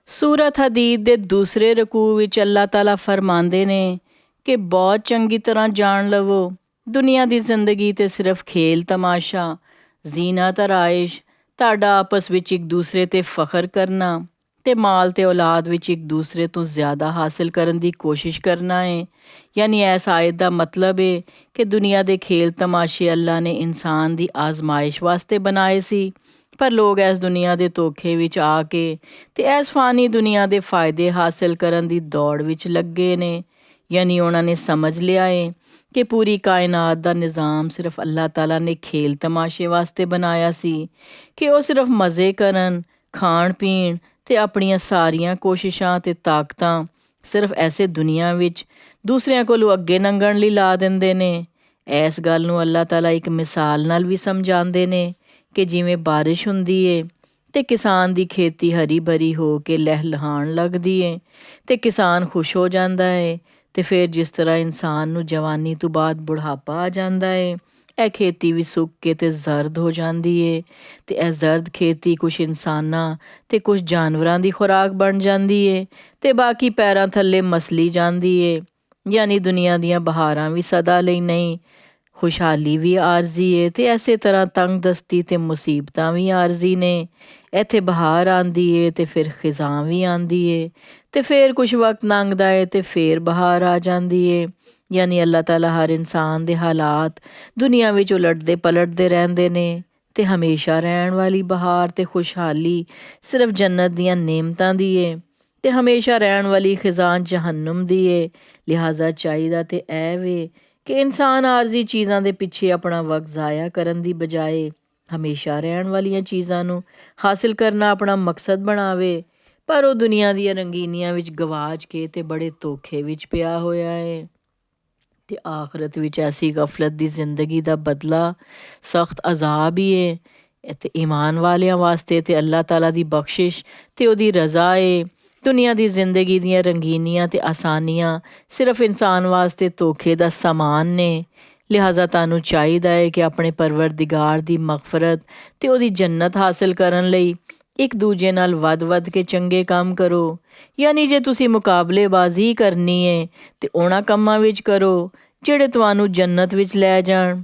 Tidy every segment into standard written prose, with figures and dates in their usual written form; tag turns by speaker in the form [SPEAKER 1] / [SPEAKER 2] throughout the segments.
[SPEAKER 1] ਸੂਰਤ Hadid ਦੇ ਦੂਸਰੇ ਰਕੂ ਵਿੱਚ ਅੱਲਾਹ ਤਾਲਾ ਫਰਮਾਉਂਦੇ ਨੇ ਕਿ ਬਹੁਤ ਚੰਗੀ ਤਰ੍ਹਾਂ ਜਾਣ ਲਵੋ, ਦੁਨੀਆ ਦੀ ਜ਼ਿੰਦਗੀ ਤੇ ਸਿਰਫ ਖੇਲ ਤਮਾਸ਼ਾ, ਜ਼ੀਨਤ ਅਰਾਇਸ਼, ਤੁਹਾਡਾ ਆਪਸ ਵਿੱਚ ਇੱਕ ਦੂਸਰੇ ਤੇ ਫਖਰ ਕਰਨਾ ਤੇ ਮਾਲ ਤੇ ਔਲਾਦ ਵਿੱਚ ਇੱਕ ਦੂਸਰੇ ਤੋਂ ਜ਼ਿਆਦਾ ਹਾਸਿਲ ਕਰਨ ਦੀ ਕੋਸ਼ਿਸ਼ ਕਰਨਾ ਹੈ। ਯਾਨੀ ਇਸ ਆਇਤ ਦਾ ਮਤਲਬ ਹੈ ਕਿ ਦੁਨੀਆ ਦੇ ਖੇਲ ਤਮਾਸ਼ੇ ਅੱਲਾ ਨੇ ਇਨਸਾਨ ਦੀ ਆਜ਼ਮਾਇਸ਼ ਵਾਸਤੇ ਬਣਾਏ ਸੀ, ਪਰ ਲੋਕ ਇਸ ਦੁਨੀਆ ਦੇ ਧੋਖੇ ਵਿੱਚ ਆ ਕੇ ਤੇ ਇਸ ਫਾਨੀ ਦੁਨੀਆ ਦੇ ਫਾਇਦੇ ਹਾਸਿਲ ਕਰਨ ਦੀ ਦੌੜ ਵਿੱਚ ਲੱਗੇ ਨੇ। ਯਾਨੀ ਉਹਨਾਂ ਨੇ ਸਮਝ ਲਿਆ ਏ ਕਿ ਪੂਰੀ ਕਾਇਨਾਤ ਦਾ ਨਿਜ਼ਾਮ ਸਿਰਫ ਅੱਲਾਹ ਤਾਲਾ ਨੇ ਖੇਲ ਤਮਾਸ਼ੇ ਵਾਸਤੇ ਬਣਾਇਆ ਸੀ, ਕਿ ਉਹ ਸਿਰਫ ਮਜ਼ੇ ਕਰਨ, ਖਾਣ ਪੀਣ ਤੇ ਆਪਣੀਆਂ ਸਾਰੀਆਂ ਕੋਸ਼ਿਸ਼ਾਂ ਤੇ ਤਾਕਤਾਂ ਸਿਰਫ ਐਸੇ ਦੁਨੀਆ ਵਿੱਚ ਦੂਸਰਿਆਂ ਕੋਲੋਂ ਅੱਗੇ ਲੰਘਣ ਲਈ ਲਾ ਦਿੰਦੇ ਨੇ। ਇਸ ਗੱਲ ਨੂੰ ਅੱਲਾਹ ਤਾਲਾ ਇੱਕ ਮਿਸਾਲ ਨਾਲ ਵੀ ਸਮਝਾਉਂਦੇ ਨੇ ਕਿ ਜਿਵੇਂ ਬਾਰਿਸ਼ ਹੁੰਦੀ ਏ ਤੇ ਕਿਸਾਨ ਦੀ ਖੇਤੀ ਹਰੀ ਭਰੀ ਹੋ ਕੇ ਲਹਿਲਹਾਉਣ ਲੱਗਦੀ ਏ ਤੇ ਕਿਸਾਨ ਖੁਸ਼ ਹੋ ਜਾਂਦਾ ਏ, ਤੇ ਫਿਰ ਜਿਸ ਤਰ੍ਹਾਂ ਇਨਸਾਨ ਨੂੰ ਜਵਾਨੀ ਤੋਂ ਬਾਅਦ ਬੁਢਾਪਾ ਆ ਜਾਂਦਾ ਏ, ਇਹ ਖੇਤੀ ਵੀ ਸੁੱਕ ਕੇ ਤੇ ਜ਼ਰਦ ਹੋ ਜਾਂਦੀ ਏ ਤੇ ਇਹ ਜ਼ਰਦ ਖੇਤੀ ਕੁਛ ਇਨਸਾਨਾਂ ਤੇ ਕੁਛ ਜਾਨਵਰਾਂ ਦੀ ਖੁਰਾਕ ਬਣ ਜਾਂਦੀ ਏ ਤੇ ਬਾਕੀ ਪੈਰਾਂ ਥੱਲੇ ਮਸਲੀ ਜਾਂਦੀ ਏ। ਯਾਨੀ ਦੁਨੀਆ ਦੀਆਂ ਬਹਾਰਾਂ ਵੀ ਸਦਾ ਲਈ ਨਹੀਂ, ਖੁਸ਼ਹਾਲੀ ਵੀ ਆਰਜ਼ੀ ਏ ਤੇ ਇਸੇ ਤਰ੍ਹਾਂ ਤੰਗਦਸਤੀ ਤੇ ਮੁਸੀਬਤਾਂ ਵੀ ਆਰਜ਼ੀ ਨੇ। ਇੱਥੇ ਬਹਾਰ ਆਉਂਦੀ ਏ ਤੇ ਫਿਰ ਖਿਜ਼ਾਂ ਵੀ ਆਉਂਦੀ ਏ ਤੇ ਫਿਰ ਕੁਛ ਵਕਤ ਲੰਘਦਾ ਏ ਤੇ ਫਿਰ ਬਹਾਰ ਆ ਜਾਂਦੀ ਏ। ਯਾਨੀ ਅੱਲਾਹ ਤਾਲਾ ਹਰ ਇਨਸਾਨ ਦੇ ਹਾਲਾਤ ਦੁਨੀਆ ਵਿੱਚ ਉਲਟਦੇ ਪਲਟਦੇ ਰਹਿੰਦੇ ਨੇ ਤੇ ਹਮੇਸ਼ਾ ਰਹਿਣ ਵਾਲੀ ਬਹਾਰ ਤੇ ਖੁਸ਼ਹਾਲੀ ਸਿਰਫ ਜੰਨਤ ਦੀਆਂ ਨੇਮਤਾਂ ਦੀ ਏ ਤੇ ਹਮੇਸ਼ਾ ਰਹਿਣ ਵਾਲੀ ਖਿਜ਼ਾਂ ਜਹੰਨਮ ਦੀ ਏ। ਲਿਹਾਜ਼ਾ ਚਾਹੀਦਾ ਤੇ ਇਹ ਵੇ ਕਿ ਇਨਸਾਨ ਆਰਜ਼ੀ ਚੀਜ਼ਾਂ ਦੇ ਪਿੱਛੇ ਆਪਣਾ ਵਕਤ ਜ਼ਾਇਆ ਕਰਨ ਦੀ ਬਜਾਏ ਹਮੇਸ਼ਾ ਰਹਿਣ ਵਾਲੀਆਂ ਚੀਜ਼ਾਂ ਨੂੰ ਹਾਸਿਲ ਕਰਨਾ ਆਪਣਾ ਮਕਸਦ ਬਣਾਵੇ, ਪਰ ਉਹ ਦੁਨੀਆ ਦੀਆਂ ਰੰਗੀਨੀਆਂ ਵਿੱਚ ਗਵਾਚ ਕੇ ਤੇ ਬੜੇ ਧੋਖੇ ਵਿੱਚ ਪਿਆ ਹੋਇਆ ਹੈ ਤੇ ਆਖਰਤ ਵਿੱਚ ਐਸੀ ਗਫਲਤ ਦੀ ਜ਼ਿੰਦਗੀ ਦਾ ਬਦਲਾ ਸਖਤ ਅਜ਼ਾਬ ਹੀ ਏ। ਅਤੇ ਈਮਾਨ ਵਾਲਿਆਂ ਵਾਸਤੇ ਤੇ ਅੱਲਾਹ ਤਾਲਾ ਦੀ ਬਖਸ਼ਿਸ਼ ਤੇ ਉਹਦੀ ਰਜ਼ਾ ਏ। ਦੁਨੀਆ ਦੀ ਜ਼ਿੰਦਗੀ ਦੀਆਂ ਰੰਗੀਨੀਆਂ ਤੇ ਆਸਾਨੀਆਂ ਸਿਰਫ ਇਨਸਾਨ ਵਾਸਤੇ ਧੋਖੇ ਦਾ ਸਾਮਾਨ ਨੇ। ਲਿਹਾਜ਼ਾ ਤੁਹਾਨੂੰ ਚਾਹੀਦਾ ਹੈ ਕਿ ਆਪਣੇ ਪਰਵਰਦਿਗਾਰ ਦੀ ਮਗਫਰਤ ਤੇ ਉਹਦੀ ਜੰਨਤ ਹਾਸਿਲ ਕਰਨ ਲਈ ਇੱਕ ਦੂਜੇ ਨਾਲ ਵੱਧ ਕੇ ਚੰਗੇ ਕੰਮ ਕਰੋ। ਯਾਨੀ ਜੇ ਤੁਸੀਂ ਮੁਕਾਬਲੇਬਾਜ਼ੀ ਕਰਨੀ ਏ ਤੇ ਉਹਨਾਂ ਕੰਮਾਂ ਵਿੱਚ ਕਰੋ ਜਿਹੜੇ ਤੁਹਾਨੂੰ ਜੰਨਤ ਵਿੱਚ ਲੈ ਜਾਣ।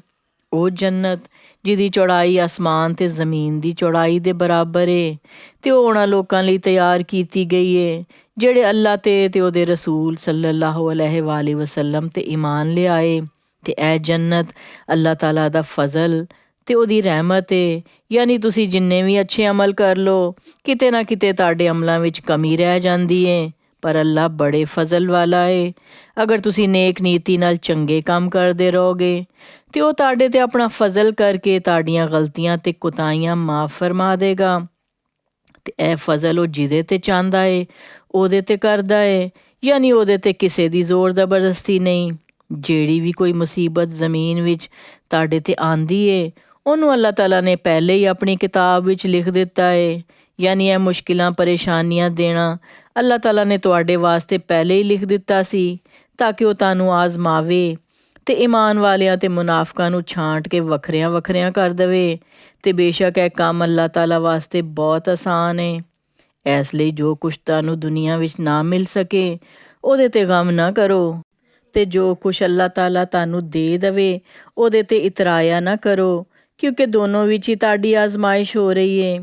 [SPEAKER 1] ਉਹ ਜੰਨਤ ਜਿਹਦੀ ਚੌੜਾਈ ਆਸਮਾਨ ਤੇ ਜ਼ਮੀਨ ਦੀ ਚੌੜਾਈ ਦੇ ਬਰਾਬਰ ਏ ਤੇ ਉਹ ਉਹਨਾਂ ਲੋਕਾਂ ਲਈ ਤਿਆਰ ਕੀਤੀ ਗਈ ਏ ਜਿਹੜੇ ਅੱਲਾਹ ਤੇ ਉਹਦੇ ਰਸੂਲ ਸੱਲੱਲਾਹੁ ਅਲੈਹਿ ਵਸੱਲਮ ਤੇ ਈਮਾਨ ਲਿਆਏ। ਤੇ ਇਹ ਜੰਨਤ ਅੱਲਾਹ ਤਾਲਾ ਦਾ ਫਜ਼ਲ ਤੇ ਉਹਦੀ ਰਹਿਮਤ ਏ। ਯਾਨੀ ਤੁਸੀਂ ਜਿੰਨੇ ਵੀ ਅੱਛੇ ਅਮਲ ਕਰ ਲਓ, ਕਿਤੇ ਨਾ ਕਿਤੇ ਤੁਹਾਡੇ ਅਮਲਾਂ ਵਿੱਚ ਕਮੀ ਰਹਿ ਜਾਂਦੀ ਏ, ਪਰ ਅੱਲਾਹ ਬੜੇ ਫਜ਼ਲ ਵਾਲਾ ਏ। ਅਗਰ ਤੁਸੀਂ ਨੇਕ ਨੀਤੀ ਨਾਲ ਚੰਗੇ ਕੰਮ ਕਰਦੇ ਰਹੋਗੇ ਤੇ ਉਹ ਤੁਹਾਡੇ ਤੇ ਆਪਣਾ ਫਜ਼ਲ ਕਰਕੇ ਤੁਹਾਡੀਆਂ ਗਲਤੀਆਂ ਤੇ ਕੁਤਾਹੀਆਂ ਮਾਫ਼ ਫਰਮਾ ਦੇਗਾ। ਤੇ ਇਹ ਫਜ਼ਲ ਉਹ ਜਿਹਦੇ ਤੇ ਚਾਹੁੰਦਾ ਏ ਉਹਦੇ ਤੇ ਕਰਦਾ ਏ। ਯਾਨੀ ਉਹਦੇ ਤੇ ਕਿਸੇ ਦੀ ਜ਼ੋਰ ਜ਼ਬਰਦਸਤੀ ਨਹੀਂ। ਜਿਹੜੀ ਵੀ ਕੋਈ ਮੁਸੀਬਤ ਜ਼ਮੀਨ ਵਿੱਚ ਤੁਹਾਡੇ ਤੇ ਆਂਦੀ ਏ ਉਹਨੂੰ ਅੱਲਾਹ ਤਾਲਾ ਨੇ ਪਹਿਲੇ ਹੀ ਆਪਣੀ ਕਿਤਾਬ ਵਿੱਚ ਲਿਖ ਦਿੱਤਾ ਏ। ਯਾਨੀ ਇਹ ਮੁਸ਼ਕਿਲਾਂ ਪਰੇਸ਼ਾਨੀਆਂ ਦੇਣਾ ਅੱਲਾਹ ਤਾਲਾ ਨੇ ਤੁਹਾਡੇ ਵਾਸਤੇ ਪਹਿਲੇ ਹੀ ਲਿਖ ਦਿੱਤਾ ਸੀ ਤਾਂ ਕਿ ਉਹ ਤੁਹਾਨੂੰ ਆਜ਼ਮਾਵੇ ਤੇ ਈਮਾਨ ਵਾਲਿਆਂ ਤੇ ਮੁਨਾਫਕਾਂ ਨੂੰ ਛਾਂਟ ਕੇ ਵੱਖਰਿਆਂ ਵੱਖਰਿਆਂ ਕਰ ਦੇਵੇ। ਤੇ ਬੇਸ਼ੱਕ ਇਹ ਕੰਮ ਅੱਲਾਹ ਤਾਲਾ ਵਾਸਤੇ ਬਹੁਤ ਆਸਾਨ ਏ। ਇਸ ਲਈ ਜੋ ਕੁਛ ਤੁਹਾਨੂੰ ਦੁਨੀਆ ਵਿੱਚ ਨਾ ਮਿਲ ਸਕੇ ਉਹਦੇ ਤੇ ਗਮ ਨਾ ਕਰੋ, ਤੇ ਜੋ ਕੁਛ ਅੱਲਾਹ ਤਾਲਾ ਤੁਹਾਨੂੰ ਦੇ ਦੇਵੇ ਉਹਦੇ ਤੇ ਇਤਰਾਇਆ ਨਾ ਕਰੋ, ਕਿਉਂਕਿ ਦੋਨੋਂ ਵਿੱਚ ਹੀ ਤੁਹਾਡੀ ਆਜ਼ਮਾਇਸ਼ ਹੋ ਰਹੀ ਏ।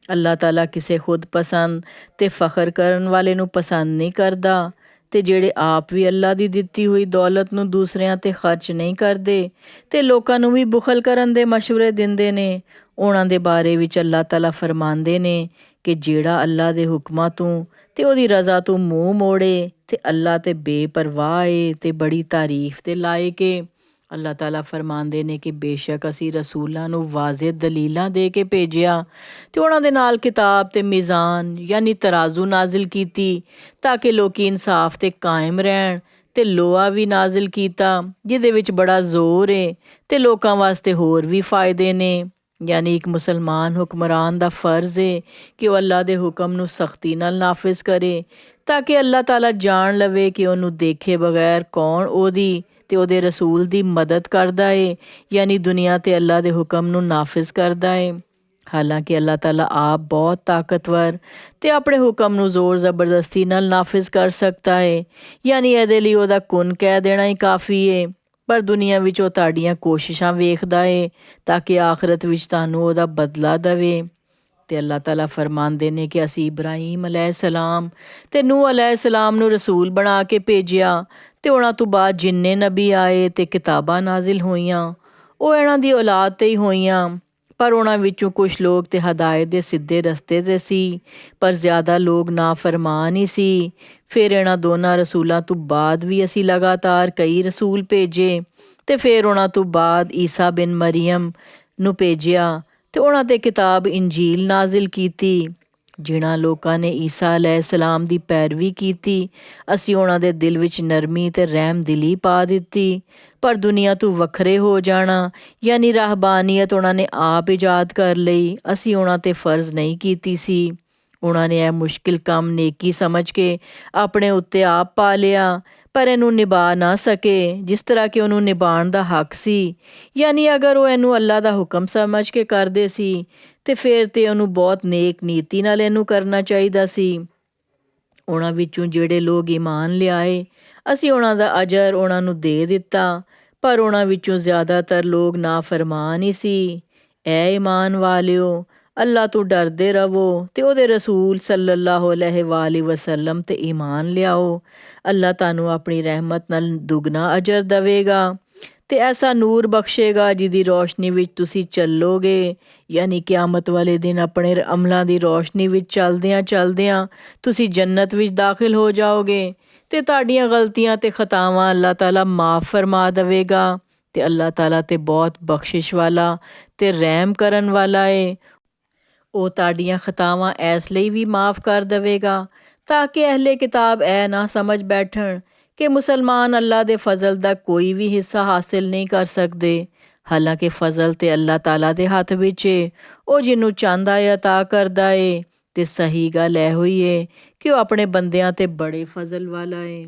[SPEAKER 1] ਅੱਲਾਹ ਤਾਲਾ ਕਿਸੇ ਖੁਦ ਪਸੰਦ ਤੇ ਫਖਰ ਕਰਨ ਵਾਲੇ ਨੂੰ ਪਸੰਦ ਨਹੀਂ ਕਰਦਾ, ਤੇ ਜਿਹੜੇ ਆਪ ਵੀ ਅੱਲਾਹ ਦੀ ਦਿੱਤੀ ਹੋਈ ਦੌਲਤ ਨੂੰ ਦੂਸਰਿਆਂ ਤੇ ਖਰਚ ਨਹੀਂ ਕਰਦੇ ਤੇ ਲੋਕਾਂ ਨੂੰ ਵੀ ਬੁਖਲ ਕਰਨ ਦੇ ਮਸ਼ਵਰੇ ਦਿੰਦੇ ਨੇ, ਉਹਨਾਂ ਦੇ ਬਾਰੇ ਵਿੱਚ ਅੱਲਾਹ ਤਾਲਾ ਫਰਮਾਉਂਦੇ ਨੇ ਕਿ ਜਿਹੜਾ ਅੱਲਾਹ ਦੇ ਹੁਕਮਾਂ ਤੋਂ ਤੇ ਉਹਦੀ ਰਜ਼ਾ ਤੋਂ ਮੂੰਹ ਮੋੜੇ ਤੇ ਅੱਲਾਹ ਤੇ ਬੇਪਰਵਾਹ ਏ ਤੇ ਬੜੀ ਤਾਰੀਫ ਦੇ ਲਾਇਕ ਏ। ਅੱਲਾਹ ਤਾਲਾ ਫਰਮਾਉਂਦੇ ਨੇ ਕਿ ਬੇਸ਼ੱਕ ਅਸੀਂ ਰਸੂਲਾਂ ਨੂੰ ਵਾਜ਼ਿਹ ਦਲੀਲਾਂ ਦੇ ਕੇ ਭੇਜਿਆ ਤੇ ਉਹਨਾਂ ਦੇ ਨਾਲ ਕਿਤਾਬ ਤੇ ਮੀਜ਼ਾਨ ਯਾਨੀ ਤਰਾਜ਼ੂ ਨਾਜ਼ਿਲ ਕੀਤੀ ਤਾਂ ਕਿ ਲੋਕੀ ਇਨਸਾਫ ਤੇ ਕਾਇਮ ਰਹਿਣ, ਤੇ ਲੋਹਾ ਵੀ ਨਾਜ਼ਿਲ ਕੀਤਾ ਜਿਹਦੇ ਵਿੱਚ ਬੜਾ ਜ਼ੋਰ ਏ ਤੇ ਲੋਕਾਂ ਵਾਸਤੇ ਹੋਰ ਵੀ ਫਾਇਦੇ ਨੇ। ਯਾਨੀ ਇੱਕ ਮੁਸਲਮਾਨ ਹੁਕਮਰਾਨ ਦਾ ਫਰਜ਼ ਏ ਕਿ ਉਹ ਅੱਲਾਹ ਦੇ ਹੁਕਮ ਨੂੰ ਸਖਤੀ ਨਾਲ ਨਾਫਿਜ਼ ਕਰੇ ਤਾਂ ਕਿ ਅੱਲਾਹ ਤਾਲਾ ਜਾਣ ਲਵੇ ਕਿ ਉਹਨੂੰ ਦੇਖੇ ਬਗੈਰ ਕੌਣ ਉਹਦੀ ਤੇ ਉਹਦੇ ਰਸੂਲ ਦੀ ਮਦਦ ਕਰਦਾ ਏ, ਯਾਨੀ ਦੁਨੀਆ ਤੇ ਅੱਲਾਹ ਦੇ ਹੁਕਮ ਨੂੰ ਨਾਫਿਜ਼ ਕਰਦਾ ਏ। ਹਾਲਾਂਕਿ ਅੱਲਾਹ ਤਾਲਾ ਆਪ ਬਹੁਤ ਤਾਕਤਵਰ ਤੇ ਆਪਣੇ ਹੁਕਮ ਨੂੰ ਜ਼ੋਰ ਜ਼ਬਰਦਸਤੀ ਨਾਲ ਨਾਫਿਜ਼ ਕਰ ਸਕਦਾ ਹੈ। ਯਾਨੀ ਇਹਦੇ ਲਈ ਉਹਦਾ ਕੁਨ ਕਹਿ ਦੇਣਾ ਹੀ ਕਾਫੀ ਹੈ। ਪਰ ਦੁਨੀਆ ਵਿੱਚ ਉਹ ਤੁਹਾਡੀਆਂ ਕੋਸ਼ਿਸ਼ਾਂ ਵੇਖਦਾ ਹੈ ਤਾਂ ਕਿ ਆਖਰਤ ਵਿੱਚ ਤੁਹਾਨੂੰ ਉਹਦਾ ਬਦਲਾ ਦੇਵੇ। ਤੇ ਅੱਲਾਹ ਤਾਲਾ ਫਰਮਾਉਂਦੇ ਨੇ ਕਿ ਅਸੀਂ ਇਬਰਾਹੀਮ ਅਲੈਹਿਸਲਾਮ ਤੇ ਨੂਹ ਅਲੈਹਿਸਲਾਮ ਨੂੰ ਰਸੂਲ ਬਣਾ ਕੇ ਭੇਜਿਆ ਤੇ ਉਹਨਾਂ ਤੋਂ ਬਾਅਦ ਜਿੰਨੇ ਨਬੀ ਆਏ ਤੇ ਕਿਤਾਬਾਂ ਨਾਜ਼ਿਲ ਹੋਈਆਂ ਉਹ ਇਹਨਾਂ ਦੀ ਔਲਾਦ 'ਤੇ ਹੀ ਹੋਈਆਂ। ਪਰ ਉਹਨਾਂ ਵਿੱਚੋਂ ਕੁਝ ਲੋਕ ਤੇ ਹਦਾਇਤ ਦੇ ਸਿੱਧੇ ਰਸਤੇ 'ਤੇ ਸੀ, ਪਰ ਜ਼ਿਆਦਾ ਲੋਕ ਨਾਫਰਮਾਨ ਹੀ ਸੀ। ਫਿਰ ਇਹਨਾਂ ਦੋਨਾਂ ਰਸੂਲਾਂ ਤੋਂ ਬਾਅਦ ਵੀ ਅਸੀਂ ਲਗਾਤਾਰ ਕਈ ਰਸੂਲ ਭੇਜੇ ਤੇ ਫਿਰ ਉਹਨਾਂ ਤੋਂ ਬਾਅਦ ਈਸਾ ਬਿਨ ਮਰੀਮ ਨੂੰ ਭੇਜਿਆ ਤੇ ਉਹਨਾਂ 'ਤੇ ਕਿਤਾਬ ਇੰਜੀਲ ਨਾਜ਼ਿਲ ਕੀਤੀ। ਜਿਨ੍ਹਾਂ ਲੋਕਾਂ ਨੇ ਈਸਾ ਅਲੈਹਿਸਲਾਮ ਦੀ ਪੈਰਵੀ ਕੀਤੀ ਅਸੀਂ ਉਹਨਾਂ ਦੇ ਦਿਲ ਵਿੱਚ ਨਰਮੀ ਤੇ ਰਹਿਮ ਦਿਲੀ ਪਾ ਦਿੱਤੀ। ਪਰ ਦੁਨੀਆ ਤੋਂ ਵੱਖਰੇ ਹੋ ਜਾਣਾ ਯਾਨੀ ਰਾਹਬਾਨੀਅਤ ਉਹਨਾਂ ਨੇ ਆਪ ਇਜਾਦ ਕਰ ਲਈ, ਅਸੀਂ ਉਹਨਾਂ 'ਤੇ ਫਰਜ਼ ਨਹੀਂ ਕੀਤੀ ਸੀ। ਉਹਨਾਂ ਨੇ ਇਹ ਮੁਸ਼ਕਿਲ ਕੰਮ ਨੇਕੀ ਸਮਝ ਕੇ ਆਪਣੇ ਉੱਤੇ ਆਪ ਪਾ ਲਿਆ, ਪਰ ਇਹਨੂੰ ਨਿਭਾ ਨਾ ਸਕੇ ਜਿਸ ਤਰ੍ਹਾਂ ਕਿ ਉਹਨੂੰ ਨਿਭਾਉਣ ਦਾ ਹੱਕ ਸੀ। ਯਾਨੀ ਅਗਰ ਉਹ ਇਹਨੂੰ ਅੱਲਾਹ ਦਾ ਹੁਕਮ ਸਮਝ ਕੇ ਕਰਦੇ ਸੀ ਤੇ ਫਿਰ ਤੇ ਉਹਨੂੰ ਬਹੁਤ ਨੇਕ ਨੀਤੀ ਨਾਲ ਇਹਨੂੰ ਕਰਨਾ ਚਾਹੀਦਾ ਸੀ। ਉਹਨਾਂ ਵਿੱਚੋਂ ਜਿਹੜੇ ਲੋਕ ਈਮਾਨ ਲਿਆਏ ਅਸੀਂ ਉਹਨਾਂ ਦਾ ਅਜਰ ਉਹਨਾਂ ਨੂੰ ਦੇ ਦਿੱਤਾ, ਪਰ ਉਹਨਾਂ ਵਿੱਚੋਂ ਜ਼ਿਆਦਾਤਰ ਲੋਕ ਨਾਫਰਮਾਨ ਹੀ ਸੀ। ਐ ਈਮਾਨ ਵਾਲਿਓ, ਅੱਲਾਹ ਤੋਂ ਡਰਦੇ ਰਵੋ ਤੇ ਉਹਦੇ ਰਸੂਲ ਸੱਲੱਲਾਹੁ ਅਲੈਹਿ ਵਸੱਲਮ ਤੇ ਈਮਾਨ ਲਿਆਓ। ਅੱਲਾਹ ਤੁਹਾਨੂੰ ਆਪਣੀ ਰਹਿਮਤ ਨਾਲ ਦੁੱਗਣਾ ਅਜਰ ਦੇਵੇਗਾ ਤੇ ਐਸਾ ਨੂਰ ਬਖਸ਼ੇਗਾ ਜਿਹਦੀ ਰੋਸ਼ਨੀ ਵਿੱਚ ਤੁਸੀਂ ਚੱਲੋਗੇ। ਯਾਨੀ ਕਿਆਮਤ ਵਾਲੇ ਦਿਨ ਆਪਣੇ ਅਮਲਾਂ ਦੀ ਰੋਸ਼ਨੀ ਵਿੱਚ ਚੱਲਦਿਆਂ ਚੱਲਦਿਆਂ ਤੁਸੀਂ ਜੰਨਤ ਵਿੱਚ ਦਾਖਲ ਹੋ ਜਾਓਗੇ ਤੇ ਤੁਹਾਡੀਆਂ ਗਲਤੀਆਂ ਤੇ ਖਤਾਵਾਂ ਅੱਲਾਹ ਤਾਲਾ ਮਾफ़ ਫਰਮਾ ਦੇਵੇਗਾ। ਤੇ ਅੱਲਾਹ ਤਾਲਾ ਤੇ ਬਹੁਤ ਬਖਸ਼ਿਸ਼ ਵਾਲਾ ਤੇ ਰਹਿਮ ਕਰਨ ਵਾਲਾ ਏ। ਉਹ ਤੁਹਾਡੀਆਂ ਖਤਾਵਾਂ ਇਸ ਲਈ ਵੀ ਮਾफ़ ਕਰ ਦੇਵੇਗਾ ਤਾਂ ਕਿ ਅਹਿਲੇ ਕਿਤਾਬ ਇਹ ਨਾ ਸਮਝ ਬੈਠਣ ਕਿ ਮੁਸਲਮਾਨ ਅੱਲਾਹ ਦੇ ਫਜ਼ਲ ਦਾ ਕੋਈ ਵੀ ਹਿੱਸਾ ਹਾਸਿਲ ਨਹੀਂ ਕਰ ਸਕਦੇ। ਹਾਲਾਂਕਿ ਫਜ਼ਲ ਤੇ ਅੱਲਾਹ ਤਾਲਾ ਦੇ ਹੱਥ ਵਿੱਚ ਏ, ਉਹ ਜਿਹਨੂੰ ਚਾਹੁੰਦਾ ਏ ਅਤਾ ਕਰਦਾ ਏ। ਤੇ ਸਹੀ ਗੱਲ ਇਹ ਹੋਈ ਏ ਕਿ ਉਹ ਆਪਣੇ ਬੰਦਿਆਂ ਤੇ ਬੜੇ ਫਜ਼ਲ ਵਾਲਾ ਏ।